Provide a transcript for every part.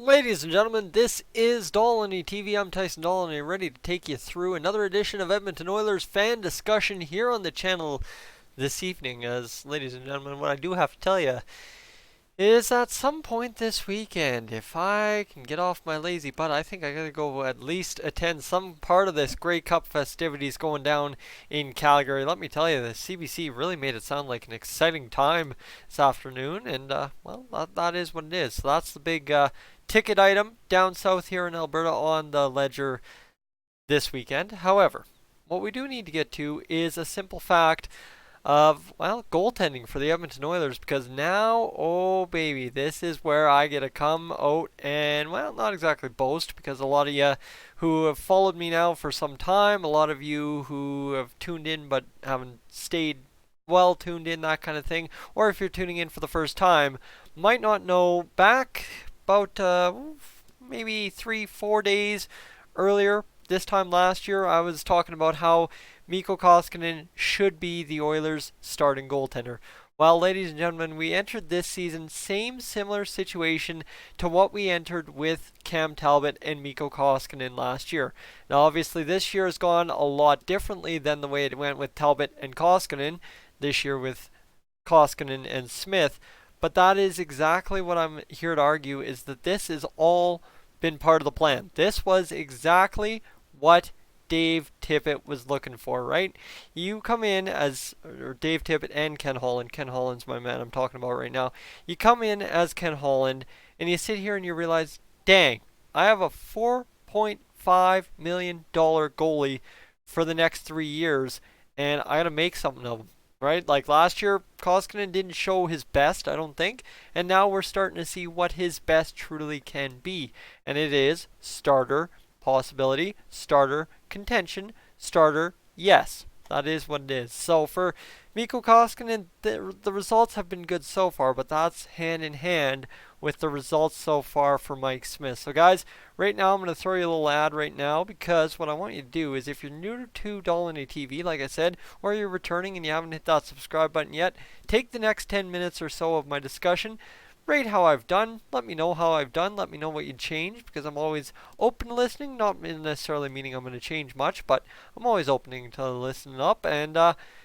Ladies and gentlemen, this is Dolynny TV. I'm Tyson Dolynny, ready to take you through another edition of Edmonton Oilers fan discussion here on the channel this evening. As, ladies and gentlemen, what I do have to tell you is at some point this weekend, if I can get off my lazy butt, I think I gotta go at least attend some part of this Grey Cup festivities going down in Calgary. Let me tell you, the CBC really made it sound like an exciting time this afternoon, and well, that is what it is. So that's the big ticket item down south here in Alberta on the ledger this weekend. However, what we do need to get to is a simple fact of, well, goaltending for the Edmonton Oilers, because now, oh baby, this is where I get to come out and, well, not exactly boast, because a lot of you who have followed me now for some time, a lot of you who have tuned in but haven't stayed well tuned in, that kind of thing, or if you're tuning in for the first time, might not know back about maybe 3-4 days earlier, this time last year, I was talking about how Mikko Koskinen should be the Oilers' starting goaltender. Well, ladies and gentlemen, we entered this season similar situation to what we entered with Cam Talbot and Mikko Koskinen last year. Now, obviously, this year has gone a lot differently than the way it went with Talbot and Koskinen. This year with Koskinen and Smith. But that is exactly what I'm here to argue, is that this has all been part of the plan. This was exactly what Dave Tippett was looking for, right? You come in as Dave Tippett and Ken Holland. Ken Holland's my man I'm talking about right now. You come in as Ken Holland and you sit here and you realize, dang, I have a $4.5 million goalie for the next 3 years and I got to make something of him. Right? Like last year, Koskinen didn't show his best, I don't think. And now we're starting to see what his best truly can be. And it is starter possibility, starter contention, starter yes. That is what it is. So for Mikko Koskinen, the results have been good so far, but that's hand in hand with the results so far for Mike Smith. So guys, right now I'm going to throw you a little ad right now, because what I want you to do is, if you're new to Dolynny TV, like I said, or you're returning and you haven't hit that subscribe button yet, take the next 10 minutes or so of my discussion. Rate how I've done. Let me know how I've done. Let me know what you'd change, because I'm always open to listening. Not necessarily meaning I'm going to change much, but I'm always opening to listening up. And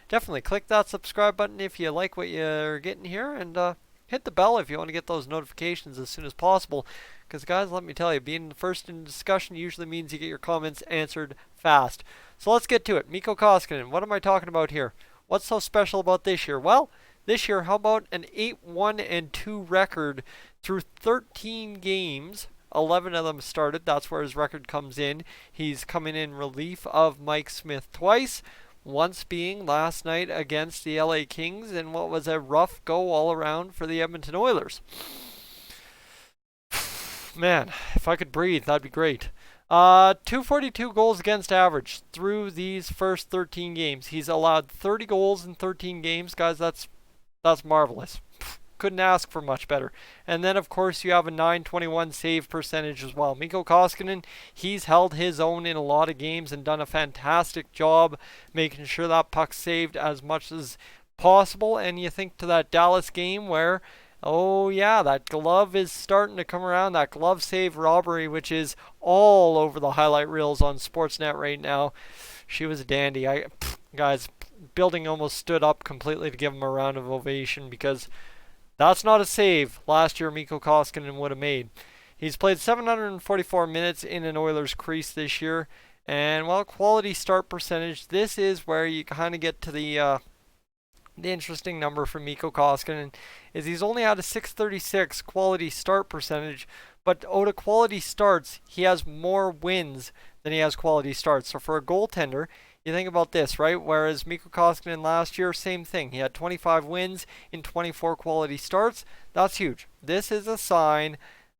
definitely click that subscribe button if you like what you're getting here. And hit the bell if you want to get those notifications as soon as possible. Because guys, let me tell you, being the first in the discussion usually means you get your comments answered fast. So let's get to it. Mikko Koskinen, what am I talking about here? What's so special about this year? Well, this year, how about an 8-1-2 record through 13 games? 11 of them started. That's where his record comes in. He's coming in relief of Mike Smith twice. Once being last night against the LA Kings, and what was a rough go all around for the Edmonton Oilers. Man, if I could breathe, that'd be great. 242 goals against average through these first 13 games. He's allowed 30 goals in 13 games. Guys, that's marvelous. Couldn't ask for much better. And then, of course, you have a .921 save percentage as well. Mikko Koskinen, he's held his own in a lot of games and done a fantastic job making sure that puck's saved as much as possible. And you think to that Dallas game where, oh yeah, that glove is starting to come around. That glove save robbery, which is all over the highlight reels on Sportsnet right now. She was a dandy. Guys, building almost stood up completely to give him a round of ovation, because that's not a save last year Mikko Koskinen would have made. He's played 744 minutes in an Oilers crease this year, and well, quality start percentage, this is where you kind of get to the interesting number for Mikko Koskinen, is he's only had a .636 quality start percentage, but out of quality starts, he has more wins than he has quality starts. So for a goaltender, you think about this, right? Whereas Mikko Koskinen last year, same thing. He had 25 wins in 24 quality starts. That's huge. This is a sign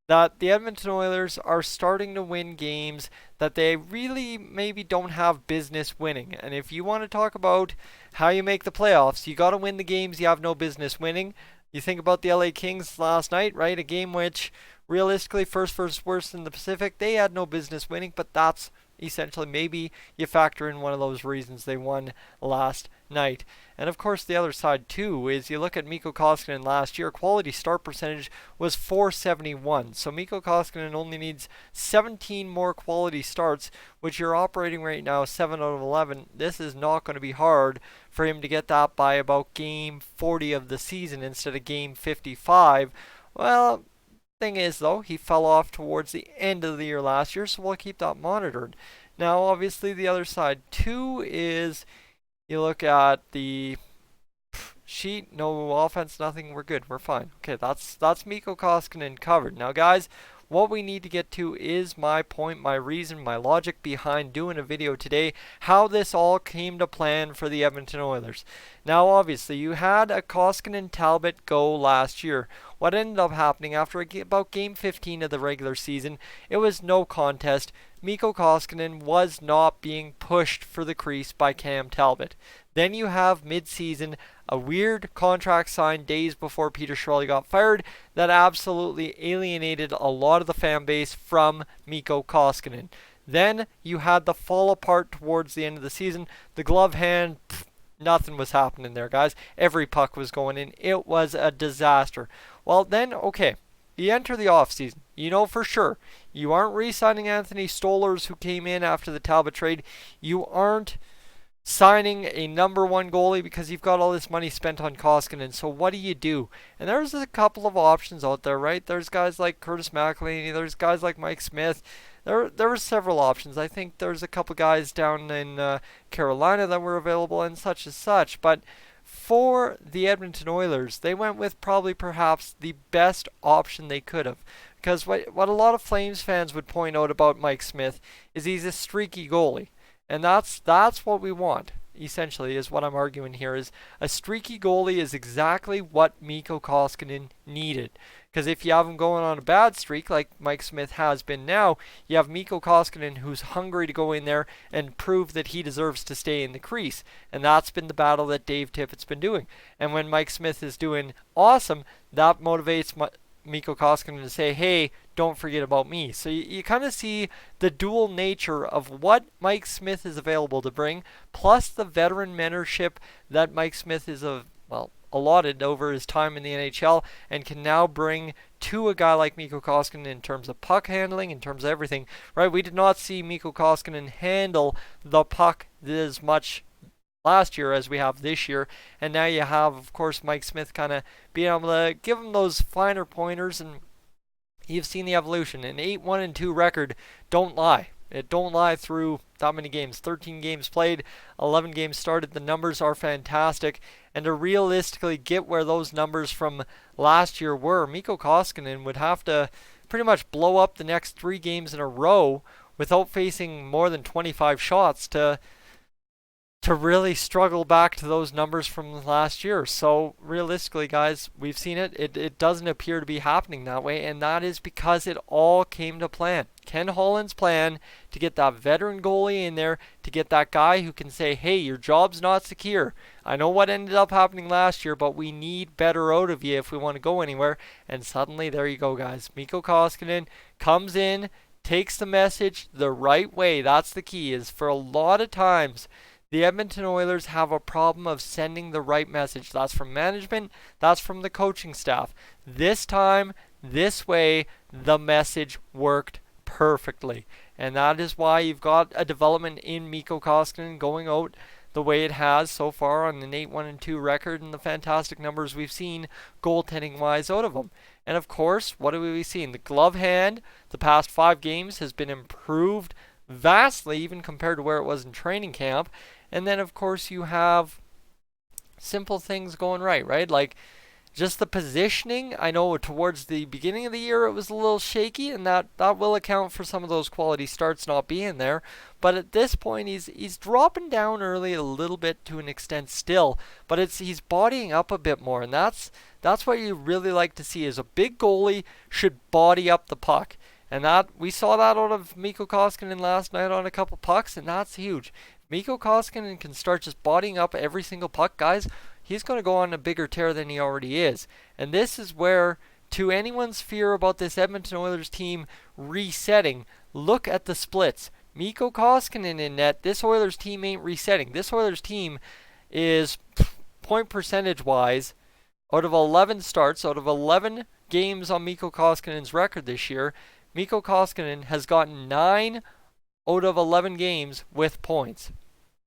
that the Edmonton Oilers are starting to win games that they really maybe don't have business winning. And if you want to talk about how you make the playoffs, you got to win the games you have no business winning. You think about the LA Kings last night, right? A game which realistically, first versus worst in the Pacific, they had no business winning, but that's essentially maybe you factor in one of those reasons they won last night. And of course, the other side too is you look at Mikko Koskinen last year, quality start percentage was .471. So Mikko Koskinen only needs 17 more quality starts, which you're operating right now 7 out of 11. This is not going to be hard for him to get that by about game 40 of the season instead of game 55. Well, thing is though, he fell off towards the end of the year last year, so we'll keep that monitored. Now, obviously, the other side too is you look at the sheet, no offense, nothing, we're good, we're fine. Okay, that's Mikko Koskinen covered. Now, guys, what we need to get to is my point, my reason, my logic behind doing a video today, how this all came to plan for the Edmonton Oilers. Now, obviously, you had a Koskinen Talbot go last year. What ended up happening after about game 15 of the regular season, it was no contest. Mikko Koskinen was not being pushed for the crease by Cam Talbot. Then you have mid-season, a weird contract signed days before Peter Chiarelli got fired that absolutely alienated a lot of the fan base from Mikko Koskinen. Then you had the fall apart towards the end of the season. The glove hand, nothing was happening there, guys. Every puck was going in. It was a disaster. Well, then, okay, you enter the offseason. You know for sure you aren't re-signing Anthony Stolarz, who came in after the Talbot trade. You aren't signing a number one goalie because you've got all this money spent on Koskinen. So what do? And there's a couple of options out there, right? There's guys like Curtis McElhinney. There's guys like Mike Smith. There were several options. I think there's a couple guys down in Carolina that were available and such as such. But for the Edmonton Oilers, they went with probably perhaps the best option they could have. Because what a lot of Flames fans would point out about Mike Smith is he's a streaky goalie. And that's what we want, essentially, is what I'm arguing here, is a streaky goalie is exactly what Mikko Koskinen needed. Because if you have him going on a bad streak, like Mike Smith has been now, you have Mikko Koskinen who's hungry to go in there and prove that he deserves to stay in the crease. And that's been the battle that Dave Tippett's been doing. And when Mike Smith is doing awesome, that motivates Mikko Koskinen to say, hey, don't forget about me. So you kind of see the dual nature of what Mike Smith is available to bring, plus the veteran mentorship that Mike Smith is allotted over his time in the NHL and can now bring to a guy like Mikko Koskinen in terms of puck handling, in terms of everything. Right? We did not see Mikko Koskinen handle the puck as much last year as we have this year, and now you have, of course, Mike Smith kind of being able to give him those finer pointers, and you've seen the evolution. An 8-1-2 record, don't lie. It don't lie through that many games. 13 games played, 11 games started. The numbers are fantastic, and to realistically get where those numbers from last year were, Mikko Koskinen would have to pretty much blow up the next 3 games in a row without facing more than 25 shots to really struggle back to those numbers from last year. So realistically, guys, we've seen it. It doesn't appear to be happening that way, and that is because it all came to plan. Ken Holland's plan to get that veteran goalie in there, to get that guy who can say, hey, your job's not secure. I know what ended up happening last year, but we need better out of you if we want to go anywhere. And suddenly, there you go, guys. Mikko Koskinen comes in, takes the message the right way. That's the key, is for a lot of times, the Edmonton Oilers have a problem of sending the right message. That's from management. That's from the coaching staff. This time, this way, the message worked perfectly. And that is why you've got a development in Mikko Koskinen going out the way it has so far on an 8-1-2 record and the fantastic numbers we've seen goaltending-wise out of him. And of course, what have we seen? The glove hand, the past 5 games, has been improved vastly, even compared to where it was in training camp. And then, of course, you have simple things going right? Like just the positioning. I know towards the beginning of the year it was a little shaky, and that will account for some of those quality starts not being there. But at this point, he's dropping down early a little bit to an extent still, but he's bodying up a bit more, and that's what you really like to see. Is a big goalie should body up the puck. And that we saw that out of Mikko Koskinen last night on a couple pucks, and that's huge. Mikko Koskinen can start just bodying up every single puck, guys. He's going to go on a bigger tear than he already is. And this is where, to anyone's fear about this Edmonton Oilers team resetting, look at the splits. Mikko Koskinen in net, this Oilers team ain't resetting. This Oilers team is point percentage wise, out of 11 starts, out of 11 games on Mikko Koskinen's record this year, Mikko Koskinen has gotten 9 out of 11 games with points.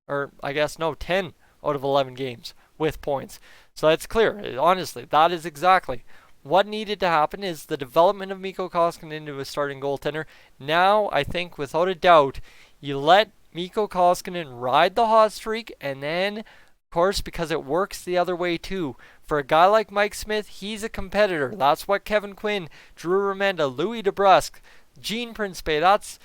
Or, I guess, no, 10 out of 11 games with points. So that's clear. Honestly, that is exactly what needed to happen, is the development of Mikko Koskinen into a starting goaltender. Now, I think, without a doubt, you let Mikko Koskinen ride the hot streak, and then, of course, because it works the other way too. For a guy like Mike Smith, he's a competitor. That's what Kevin Quinn, Drew Remenda, Louis DeBrusque, Gene Principe, that's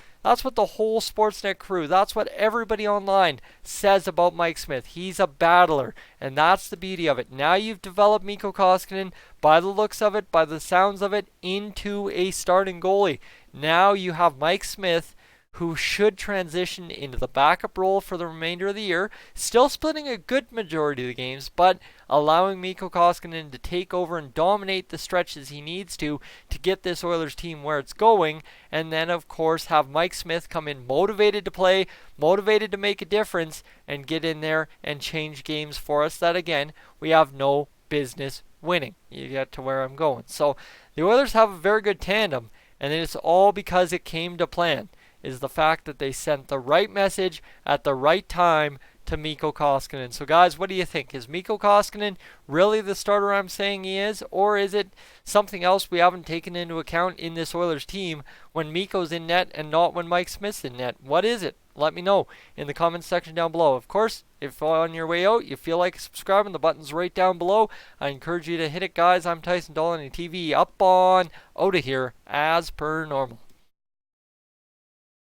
what the whole Sportsnet crew, that's what everybody online says about Mike Smith. He's a battler, and that's the beauty of it. Now you've developed Mikko Koskinen, by the looks of it, by the sounds of it, into a starting goalie. Now you have Mike Smith, who should transition into the backup role for the remainder of the year, still splitting a good majority of the games, but allowing Mikko Koskinen to take over and dominate the stretches he needs to get this Oilers team where it's going, and then of course have Mike Smith come in motivated to play, motivated to make a difference, and get in there and change games for us that, again, we have no business winning. You get to where I'm going. So the Oilers have a very good tandem, and it's all because it came to plan, is the fact that they sent the right message at the right time to Mikko Koskinen. So guys, what do you think? Is Mikko Koskinen really the starter I'm saying he is? Or is it something else we haven't taken into account in this Oilers team when Mikko's in net and not when Mike Smith's in net? What is it? Let me know in the comments section down below. Of course, if on your way out you feel like subscribing, the button's right down below. I encourage you to hit it, guys. I'm Tyson Dolynny TV, up on out of here as per normal.